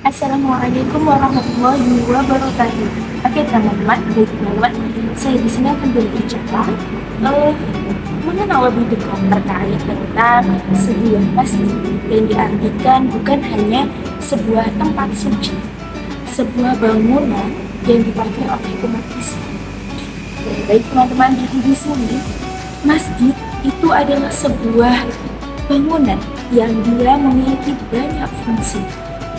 Assalamualaikum warahmatullahi wabarakatuh. Oke teman-teman, baik teman-teman, saya di sini akan berbicara mengenal lebih dekat terkait tentang sebuah masjid yang diartikan bukan hanya sebuah tempat suci, sebuah bangunan yang dipakai oleh umat Islam. Baik teman-teman, jadi di sini masjid itu adalah sebuah bangunan yang dia memiliki banyak fungsi.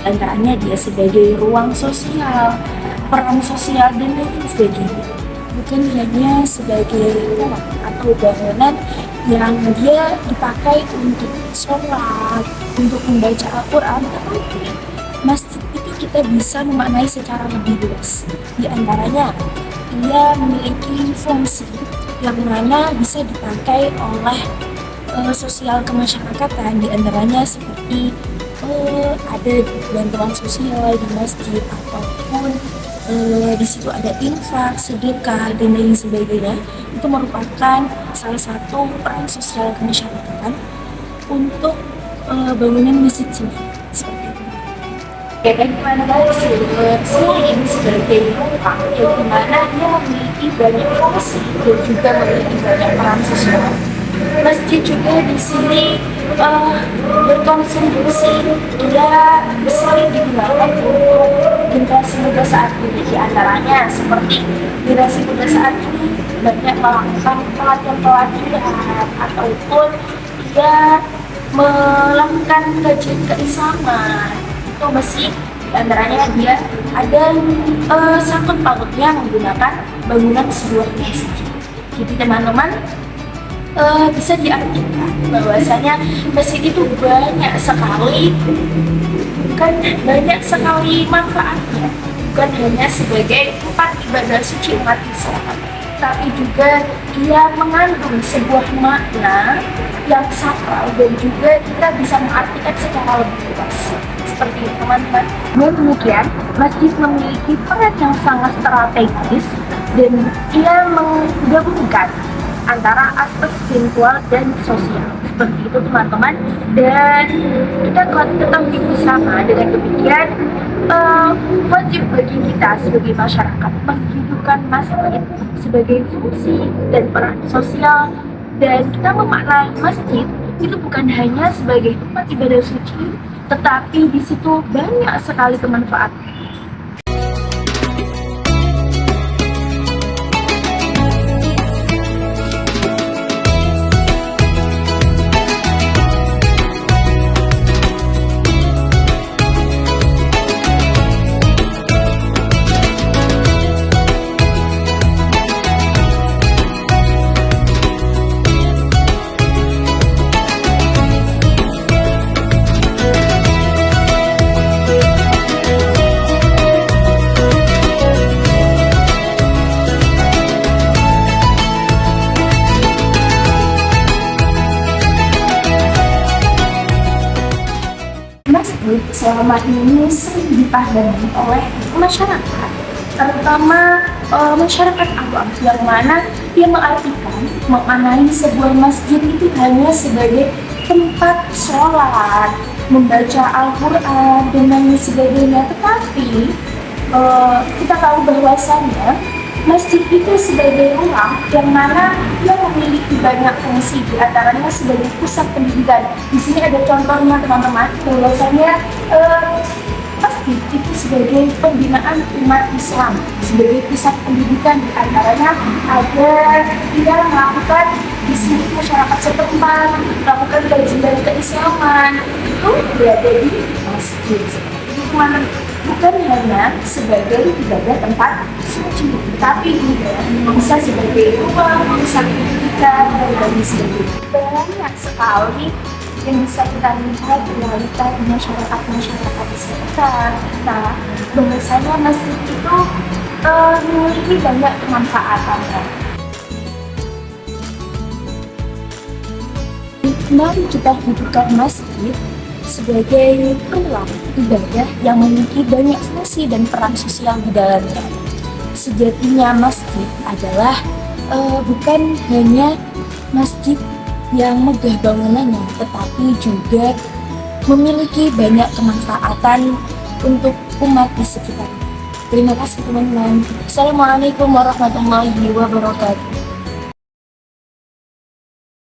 Di antaranya dia sebagai ruang sosial, peran sosial, dan lain sebagainya. Bukan hanya sebagai rumah atau bangunan yang dia dipakai untuk sholat, untuk membaca Al-Quran, tetapi masjid itu kita bisa memaknai secara lebih luas. Di antaranya, ia memiliki fungsi yang mana bisa dipakai oleh sosial kemasyarakatan, di antaranya seperti ada bantuan sosial di masjid ataupun di situ ada infak, sedekah dan lain sebagainya. Itu merupakan salah satu peran sosial kemasyarakatan untuk bangunan masjid sendiri seperti itu. Ya, dan teman-teman ini sebagai rumah yang dimana dia memiliki banyak fungsi dan juga memiliki banyak peran sosial. Masjid juga di sini berkontribusi, dia sering digunakan untuk generasi muda saat ini, di antaranya seperti generasi muda saat ini banyak melakukan pelatihan ataupun dia melakukan kajian keislaman. Itu masjid, di antaranya dia ada sangkut pautnya menggunakan bangunan sebuah masjid. Jadi teman-teman, bisa diartikan bahwasanya masjid itu banyak sekali manfaatnya, bukan hanya sebagai tempat ibadah suci umat Islam, tapi juga ia mengandung sebuah makna yang sakral dan juga kita bisa mengartikan secara lebih luas. Seperti itu teman-teman. Dengan demikian, masjid memiliki peran yang sangat strategis dan ia menggabungkan antara aspek spiritual dan sosial. Seperti itu teman-teman, dan kita ketahui bersama dengan demikian wajib bagi kita sebagai masyarakat menghidupkan masjid sebagai fungsi dan peran sosial, dan kita memaknai masjid itu bukan hanya sebagai tempat ibadah suci, tetapi di situ banyak sekali kemanfaatan. Masjid selama ini sering dipahami oleh masyarakat, terutama masyarakat awam, yang mana dia mengartikan, mengenai sebuah masjid itu hanya sebagai tempat sholat, membaca Al-Quran, dan lain sebagainya. Tetapi kita tahu bahwasannya masjid itu sebagai ruang yang mana dia memiliki banyak fungsi, di antaranya sebagai pusat pendidikan. Di sini ada contohnya teman-teman, bahwasanya masjid itu sebagai pembinaan umat Islam, sebagai pusat pendidikan, di antaranya ada dia melakukan di sini masyarakat setempat melakukan kajian keislaman itu berada di masjid. Teman-teman, bukan hanya sebagai ibadah tempat suci, tapi juga bisa sebagai ruang pusat pendidikan dan lain sebagainya. Banyak sekali yang bisa kita lihat realita di masyarakat sekitar kita, bahwasanya masjid itu memiliki banyak kemanfaatannya. Mari kita hidupkan masjid sebagai ruang ibadah yang memiliki banyak fungsi dan peran sosial di dalamnya. Sejatinya masjid adalah bukan hanya masjid yang megah bangunannya, tetapi juga memiliki banyak kemanfaatan untuk umat di sekitar. Terima kasih teman-teman. Assalamualaikum warahmatullahi wabarakatuh.